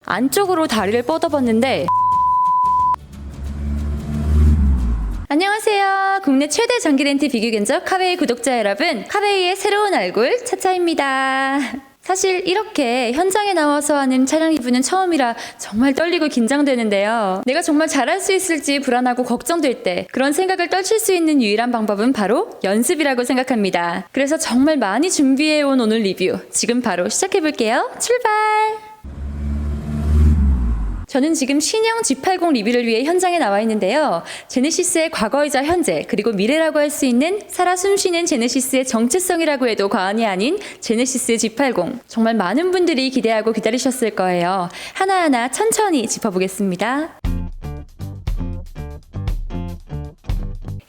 안쪽으로 다리를 뻗어봤는데 안녕하세요. 국내 최대 전기 렌트 비교 견적 카웨이 구독자 여러분, 카웨이의 새로운 얼굴 차차입니다. 사실 이렇게 현장에 나와서 하는 차량 리뷰는 처음이라 정말 떨리고 긴장되는데요. 내가 정말 잘할 수 있을지 불안하고 걱정될 때 그런 생각을 떨칠 수 있는 유일한 방법은 바로 연습이라고 생각합니다. 그래서 정말 많이 준비해온 오늘 리뷰 지금 바로 시작해볼게요. 출발! 저는 지금 신형 G80 리뷰를 위해 현장에 나와 있는데요. 제네시스의 과거이자 현재 그리고 미래라고 할 수 있는 살아 숨쉬는 제네시스의 정체성이라고 해도 과언이 아닌 제네시스 G80. 정말 많은 분들이 기대하고 기다리셨을 거예요. 하나하나 천천히 짚어보겠습니다.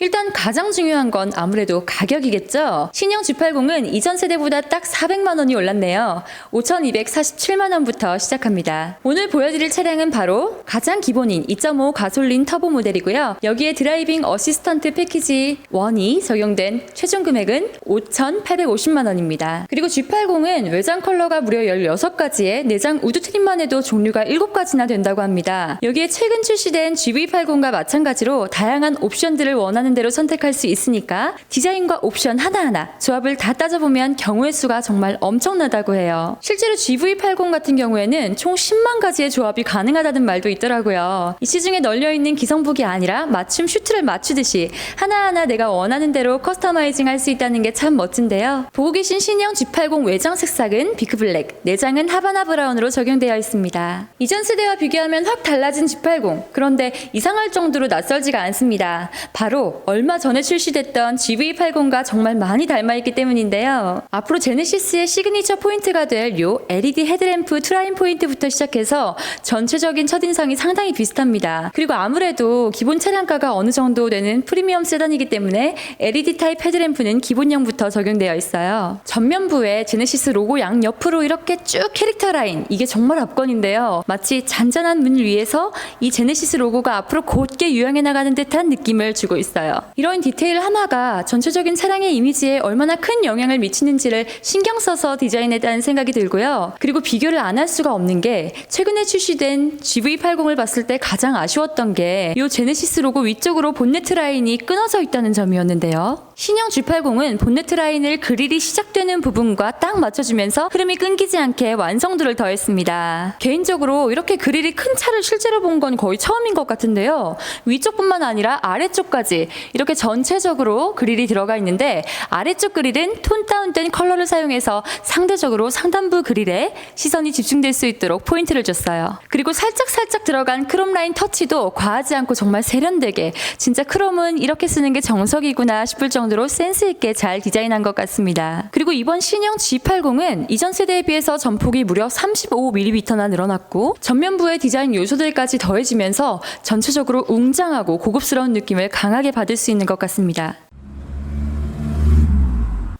일단 가장 중요한 건 아무래도 가격이겠죠. 신형 G80은 이전 세대보다 딱 400만 원이 올랐네요. 5,247만 원부터 시작합니다. 오늘 보여드릴 차량은 바로 가장 기본인 2.5 가솔린 터보 모델이고요. 여기에 드라이빙 어시스턴트 패키지 1이 적용된 최종 금액은 5,850만 원입니다. 그리고 G80은 외장 컬러가 무려 16가지에 내장 우드 트림만 해도 종류가 7가지나 된다고 합니다. 여기에 최근 출시된 GV80과 마찬가지로 다양한 옵션들을 원하는 대로 선택할 수 있으니까 디자인과 옵션 하나하나 조합을 다 따져보면 경우의 수가 정말 엄청나다고 해요. 실제로 GV80 같은 경우에는 총 10만 가지의 조합이 가능하다는 말도 있더라고요. 이 시중에 널려있는 기성복이 아니라 맞춤 슈트를 맞추듯이 하나하나 내가 원하는 대로 커스터마이징 할 수 있다는 게 참 멋진데요. 보고 계신 신형 G80 외장 색상은 비크블랙, 내장은 하바나 브라운으로 적용되어 있습니다. 이전 세대와 비교하면 확 달라진 G80. 그런데 이상할 정도로 낯설지가 않습니다. 바로 얼마 전에 출시됐던 GV80과 정말 많이 닮아있기 때문인데요. 앞으로 제네시스의 시그니처 포인트가 될 요 LED 헤드램프 트라임 포인트부터 시작해서 전체적인 첫인상이 상당히 비슷합니다. 그리고 아무래도 기본 차량가가 어느 정도 되는 프리미엄 세단이기 때문에 LED 타입 헤드램프는 기본형부터 적용되어 있어요. 전면부에 제네시스 로고 양옆으로 이렇게 쭉 캐릭터 라인, 이게 정말 압권인데요. 마치 잔잔한 문 위에서 이 제네시스 로고가 앞으로 곧게 유양해 나가는 듯한 느낌을 주고 있어요. 이런 디테일 하나가 전체적인 차량의 이미지에 얼마나 큰 영향을 미치는지를 신경 써서 디자인했다는 생각이 들고요. 그리고 비교를 안 할 수가 없는 게 최근에 출시된 GV80을 봤을 때 가장 아쉬웠던 게 이 제네시스 로고 위쪽으로 본네트 라인이 끊어져 있다는 점이었는데요. 신형 G80은 본네트 라인을 그릴이 시작되는 부분과 딱 맞춰주면서 흐름이 끊기지 않게 완성도를 더했습니다. 개인적으로 이렇게 그릴이 큰 차를 실제로 본 건 거의 처음인 것 같은데요. 위쪽뿐만 아니라 아래쪽까지 이렇게 전체적으로 그릴이 들어가 있는데 아래쪽 그릴은 톤 다운된 컬러를 사용해서 상대적으로 상단부 그릴에 시선이 집중될 수 있도록 포인트를 줬어요. 그리고 살짝 들어간 크롬 라인 터치도 과하지 않고 정말 세련되게, 진짜 크롬은 이렇게 쓰는 게 정석이구나 싶을 정도로 센스 있게 잘 디자인한 것 같습니다. 그리고 이번 신형 G80은 이전 세대에 비해서 전폭이 무려 35mm나 늘어났고 전면부의 디자인 요소들까지 더해지면서 전체적으로 웅장하고 고급스러운 느낌을 강하게 받을 수 있는 것 같습니다.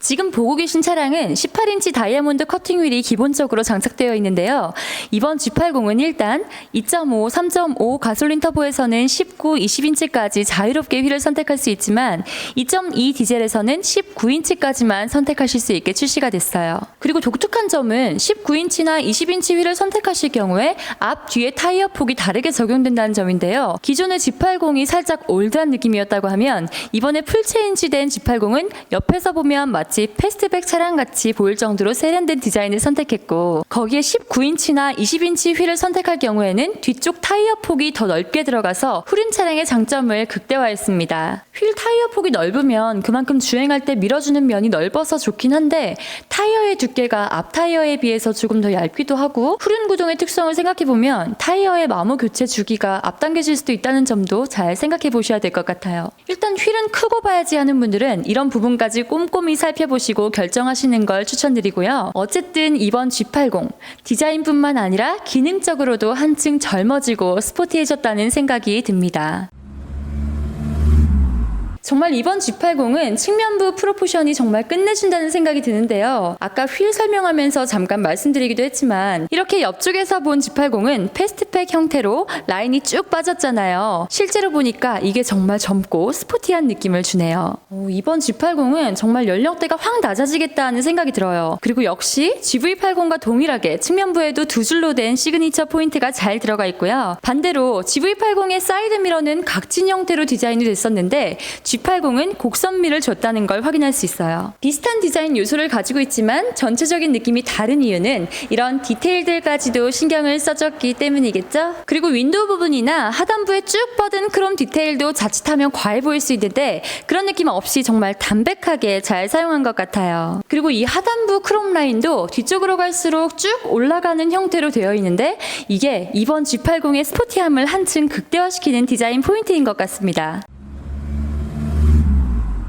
지금 보고 계신 차량은 18인치 다이아몬드 커팅 휠이 기본적으로 장착되어 있는데요. 이번 G80은 일단 2.5, 3.5 가솔린 터보에서는 19, 20인치까지 자유롭게 휠을 선택할 수 있지만 2.2 디젤에서는 19인치까지만 선택하실 수 있게 출시가 됐어요. 그리고 독특한 점은 19인치나 20인치 휠을 선택하실 경우에 앞, 뒤에 타이어 폭이 다르게 적용된다는 점인데요. 기존의 G80이 살짝 올드한 느낌이었다고 하면 이번에 풀체인지된 G80은 옆에서 보면 마치 패스트백 차량같이 보일 정도로 세련된 디자인을 선택했고 거기에 19인치나 20인치 휠을 선택할 경우에는 뒤쪽 타이어 폭이 더 넓게 들어가서 후륜 차량의 장점을 극대화했습니다. 휠 타이어 폭이 넓으면 그만큼 주행할 때 밀어주는 면이 넓어서 좋긴 한데 타이어의 두께가 앞 타이어에 비해서 조금 더 얇기도 하고 후륜 구동의 특성을 생각해보면 타이어의 마모 교체 주기가 앞당겨질 수도 있다는 점도 잘 생각해 보셔야 될 것 같아요. 일단 휠은 크고 봐야지 하는 분들은 이런 부분까지 꼼꼼히 살펴보시고 결정하시는 걸 추천드리고요. 어쨌든 이번 G80 디자인뿐만 아니라 기능적으로도 한층 젊어지고 스포티해졌다는 생각이 듭니다. 정말 이번 G80은 측면부 프로포션이 정말 끝내준다는 생각이 드는데요. 아까 휠 설명하면서 잠깐 말씀드리기도 했지만 이렇게 옆쪽에서 본 G80은 패스트팩 형태로 라인이 쭉 빠졌잖아요. 실제로 보니까 이게 정말 젊고 스포티한 느낌을 주네요. 이번 G80은 정말 연령대가 확 낮아지겠다 하는 생각이 들어요. 그리고 역시 GV80과 동일하게 측면부에도 두 줄로 된 시그니처 포인트가 잘 들어가 있고요. 반대로 GV80의 사이드 미러는 각진 형태로 디자인이 됐었는데 G80은 곡선미를 줬다는 걸 확인할 수 있어요. 비슷한 디자인 요소를 가지고 있지만 전체적인 느낌이 다른 이유는 이런 디테일들까지도 신경을 써줬기 때문이겠죠? 그리고 윈도우 부분이나 하단부에 쭉 뻗은 크롬 디테일도 자칫하면 과해 보일 수 있는데 그런 느낌 없이 정말 담백하게 잘 사용한 것 같아요. 그리고 이 하단부 크롬 라인도 뒤쪽으로 갈수록 쭉 올라가는 형태로 되어 있는데 이게 이번 G80의 스포티함을 한층 극대화시키는 디자인 포인트인 것 같습니다.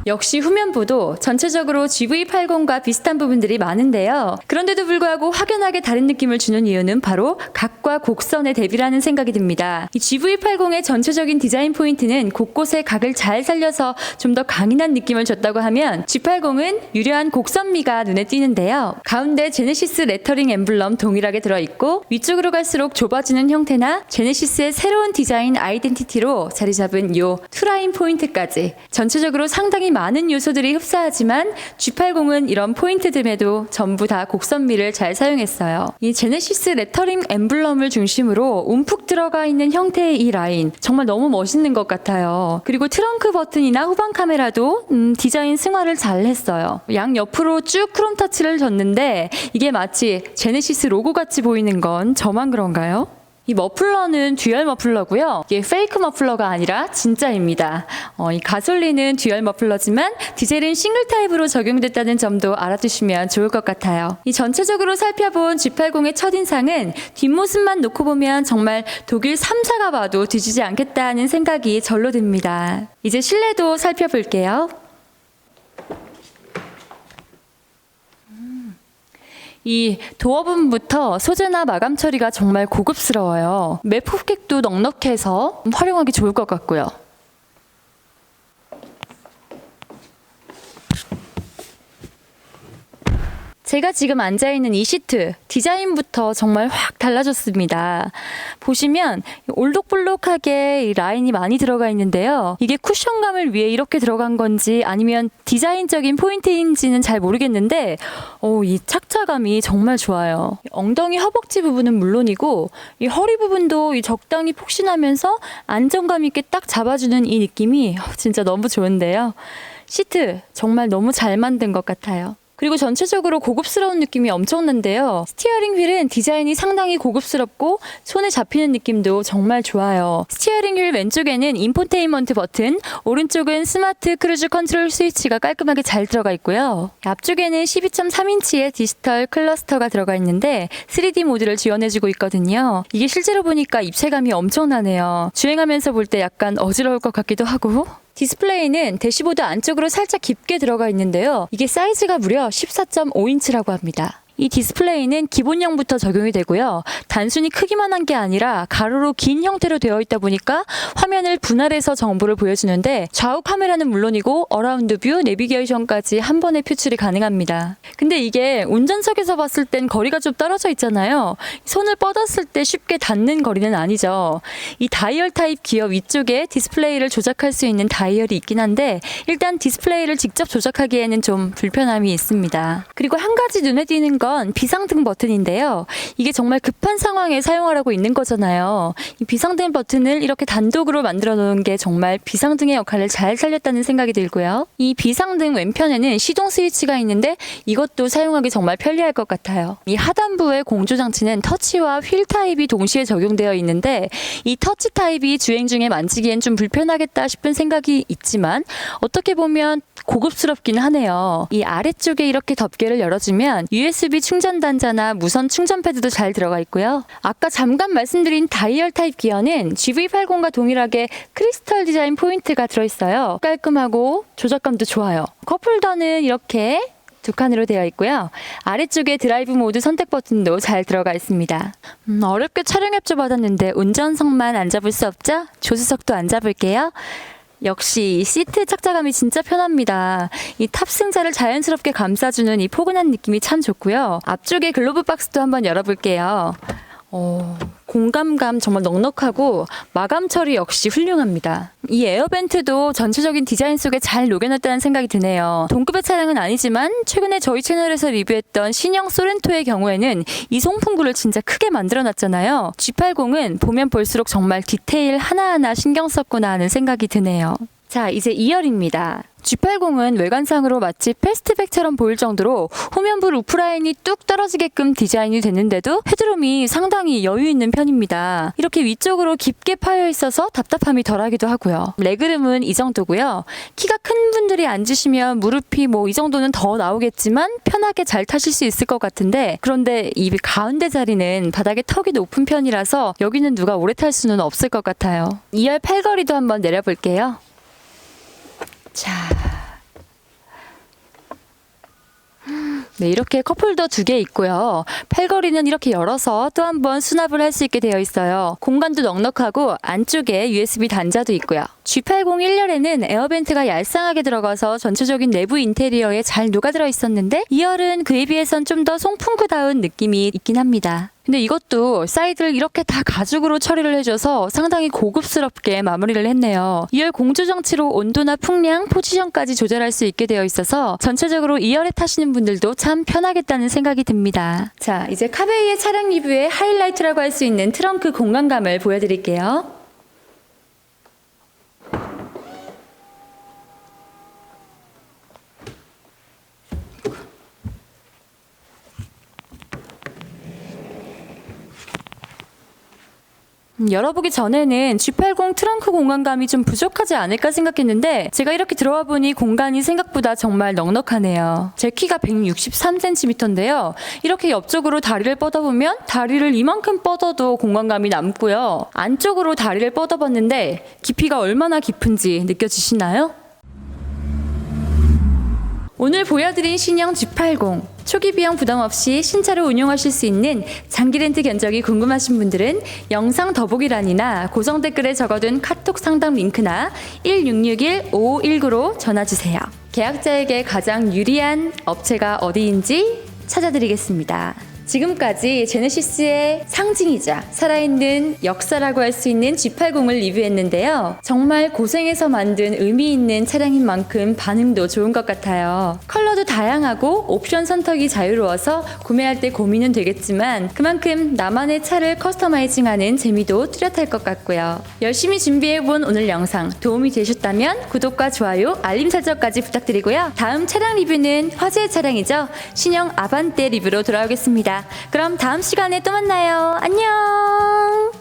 역시 후면부도 전체적으로 GV80과 비슷한 부분들이 많은데요. 그런데도 불구하고 확연하게 다른 느낌을 주는 이유는 바로 각과 곡선의 대비라는 생각이 듭니다. 이 GV80의 전체적인 디자인 포인트는 곳곳에 각을 잘 살려서 좀 더 강인한 느낌을 줬다고 하면 G80은 유려한 곡선미가 눈에 띄는데요. 가운데 제네시스 레터링 엠블럼 동일하게 들어있고 위쪽으로 갈수록 좁아지는 형태나 제네시스의 새로운 디자인 아이덴티티로 자리 잡은 요 투라인 포인트까지 전체적으로 상당히 많은 요소들이 흡사하지만 G80은 이런 포인트들에도 전부 다 곡선미를 잘 사용했어요. 이 제네시스 레터링 엠블럼을 중심으로 움푹 들어가 있는 형태의 이 라인 정말 너무 멋있는 것 같아요. 그리고 트렁크 버튼이나 후방 카메라도 디자인 승화를 잘 했어요. 양 옆으로 쭉 크롬 터치를 줬는데 이게 마치 제네시스 로고 같이 보이는 건 저만 그런가요? 이 머플러는 듀얼 머플러고요. 이게 페이크 머플러가 아니라 진짜입니다. 이 가솔린은 듀얼 머플러지만 디젤은 싱글 타입으로 적용됐다는 점도 알아두시면 좋을 것 같아요. 이 전체적으로 살펴본 G80의 첫인상은 뒷모습만 놓고 보면 정말 독일 3사가 봐도 뒤지지 않겠다는 생각이 절로 듭니다. 이제 실내도 살펴볼게요. 이 도어 부분부터 소재나 마감 처리가 정말 고급스러워요. 맵 흡객도 넉넉해서 활용하기 좋을 것 같고요. 제가 지금 앉아있는 이 시트 디자인부터 정말 확 달라졌습니다. 보시면 올록볼록하게 이 라인이 많이 들어가 있는데요. 이게 쿠션감을 위해 이렇게 들어간 건지 아니면 디자인적인 포인트인지는 잘 모르겠는데 이 착자감이 정말 좋아요. 엉덩이 허벅지 부분은 물론이고 이 허리 부분도 이 적당히 폭신하면서 안정감 있게 딱 잡아주는 이 느낌이 진짜 너무 좋은데요. 시트 정말 너무 잘 만든 것 같아요. 그리고 전체적으로 고급스러운 느낌이 엄청난데요. 스티어링 휠은 디자인이 상당히 고급스럽고 손에 잡히는 느낌도 정말 좋아요. 스티어링 휠 왼쪽에는 인포테인먼트 버튼, 오른쪽은 스마트 크루즈 컨트롤 스위치가 깔끔하게 잘 들어가 있고요. 앞쪽에는 12.3인치의 디지털 클러스터가 들어가 있는데 3D 모드를 지원해주고 있거든요. 이게 실제로 보니까 입체감이 엄청나네요. 주행하면서 볼 때 약간 어지러울 것 같기도 하고. 디스플레이는 대시보드 안쪽으로 살짝 깊게 들어가 있는데요. 이게 사이즈가 무려 14.5인치라고 합니다. 이 디스플레이는 기본형부터 적용이 되고요. 단순히 크기만 한 게 아니라 가로로 긴 형태로 되어 있다 보니까 화면을 분할해서 정보를 보여주는데 좌우 카메라는 물론이고 어라운드 뷰, 내비게이션까지 한 번에 표출이 가능합니다. 근데 이게 운전석에서 봤을 땐 거리가 좀 떨어져 있잖아요. 손을 뻗었을 때 쉽게 닿는 거리는 아니죠. 이 다이얼 타입 기어 위쪽에 디스플레이를 조작할 수 있는 다이얼이 있긴 한데 일단 디스플레이를 직접 조작하기에는 좀 불편함이 있습니다. 그리고 한 가지 눈에 띄는 건 비상등 버튼인데요. 이게 정말 급한 상황에 사용하라고 있는 거잖아요. 이 비상등 버튼을 이렇게 단독으로 만들어 놓은 게 정말 비상등의 역할을 잘 살렸다는 생각이 들고요. 이 비상등 왼편에는 시동 스위치가 있는데 이것도 사용하기 정말 편리할 것 같아요. 이 하단부의 공조 장치는 터치와 휠 타입이 동시에 적용되어 있는데 이 터치 타입이 주행 중에 만지기엔 좀 불편하겠다 싶은 생각이 있지만 어떻게 보면 고급스럽긴 하네요. 이 아래쪽에 이렇게 덮개를 열어주면 USB 충전 단자나 무선 충전 패드도 잘 들어가 있고요. 아까 잠깐 말씀드린 다이얼 타입 기어는 GV80과 동일하게 크리스털 디자인 포인트가 들어있어요. 깔끔하고 조작감도 좋아요. 컵홀더는 이렇게 두 칸으로 되어 있고요. 아래쪽에 드라이브 모드 선택 버튼도 잘 들어가 있습니다. 어렵게 촬영 협조 받았는데 운전석만 안 잡을 수 없죠? 조수석도 안 잡을게요. 역시 이 시트 착자감이 진짜 편합니다. 이 탑승자를 자연스럽게 감싸주는 이 포근한 느낌이 참 좋고요. 앞쪽에 글로브 박스도 한번 열어볼게요. 공감감 정말 넉넉하고 마감 처리 역시 훌륭합니다. 이 에어벤트도 전체적인 디자인 속에 잘 녹여놨다는 생각이 드네요. 동급의 차량은 아니지만 최근에 저희 채널에서 리뷰했던 신형 소렌토의 경우에는 이 송풍구를 진짜 크게 만들어놨잖아요. G80은 보면 볼수록 정말 디테일 하나하나 신경 썼구나 하는 생각이 드네요. 자, 이제 2열입니다. G80은 외관상으로 마치 패스트백처럼 보일 정도로 후면부 루프라인이 뚝 떨어지게끔 디자인이 됐는데도 헤드룸이 상당히 여유 있는 편입니다. 이렇게 위쪽으로 깊게 파여 있어서 답답함이 덜하기도 하고요. 레그룸은 이 정도고요. 키가 큰 분들이 앉으시면 무릎이 이 정도는 더 나오겠지만 편하게 잘 타실 수 있을 것 같은데, 그런데 이 가운데 자리는 바닥에 턱이 높은 편이라서 여기는 누가 오래 탈 수는 없을 것 같아요. 2열 팔걸이도 한번 내려볼게요. 자, 네, 이렇게 컵홀더 2개 있고요. 팔걸이는 이렇게 열어서 또 한 번 수납을 할 수 있게 되어 있어요. 공간도 넉넉하고 안쪽에 USB 단자도 있고요. G80 1열에는 에어벤트가 얄쌍하게 들어가서 전체적인 내부 인테리어에 잘 녹아들어 있었는데 2열은 그에 비해선 좀 더 송풍구다운 느낌이 있긴 합니다. 근데 이것도 사이드를 이렇게 다 가죽으로 처리를 해줘서 상당히 고급스럽게 마무리를 했네요. 2열 공조 장치로 온도나 풍량, 포지션까지 조절할 수 있게 되어 있어서 전체적으로 2열에 타시는 분들도 참 편하겠다는 생각이 듭니다. 자, 이제 카베이의 차량 리뷰의 하이라이트라고 할 수 있는 트렁크 공간감을 보여드릴게요. 열어보기 전에는 G80 트렁크 공간감이 좀 부족하지 않을까 생각했는데 제가 이렇게 들어와 보니 공간이 생각보다 정말 넉넉하네요. 제 키가 163cm인데요. 이렇게 옆쪽으로 다리를 뻗어보면 다리를 이만큼 뻗어도 공간감이 남고요. 안쪽으로 다리를 뻗어봤는데 깊이가 얼마나 깊은지 느껴지시나요? 오늘 보여드린 신형 G80 초기 비용 부담 없이 신차로 운용하실 수 있는 장기 렌트 견적이 궁금하신 분들은 영상 더보기란이나 고정 댓글에 적어둔 카톡 상담 링크나 1661-5519로 전화주세요. 계약자에게 가장 유리한 업체가 어디인지 찾아드리겠습니다. 지금까지 제네시스의 상징이자 살아있는 역사라고 할 수 있는 G80을 리뷰했는데요. 정말 고생해서 만든 의미 있는 차량인 만큼 반응도 좋은 것 같아요. 컬러도 다양하고 옵션 선택이 자유로워서 구매할 때 고민은 되겠지만 그만큼 나만의 차를 커스터마이징하는 재미도 뚜렷할 것 같고요. 열심히 준비해본 오늘 영상 도움이 되셨다면 구독과 좋아요, 알림 설정까지 부탁드리고요. 다음 차량 리뷰는 화제의 차량이죠. 신형 아반떼 리뷰로 돌아오겠습니다. 그럼 다음 시간에 또 만나요. 안녕!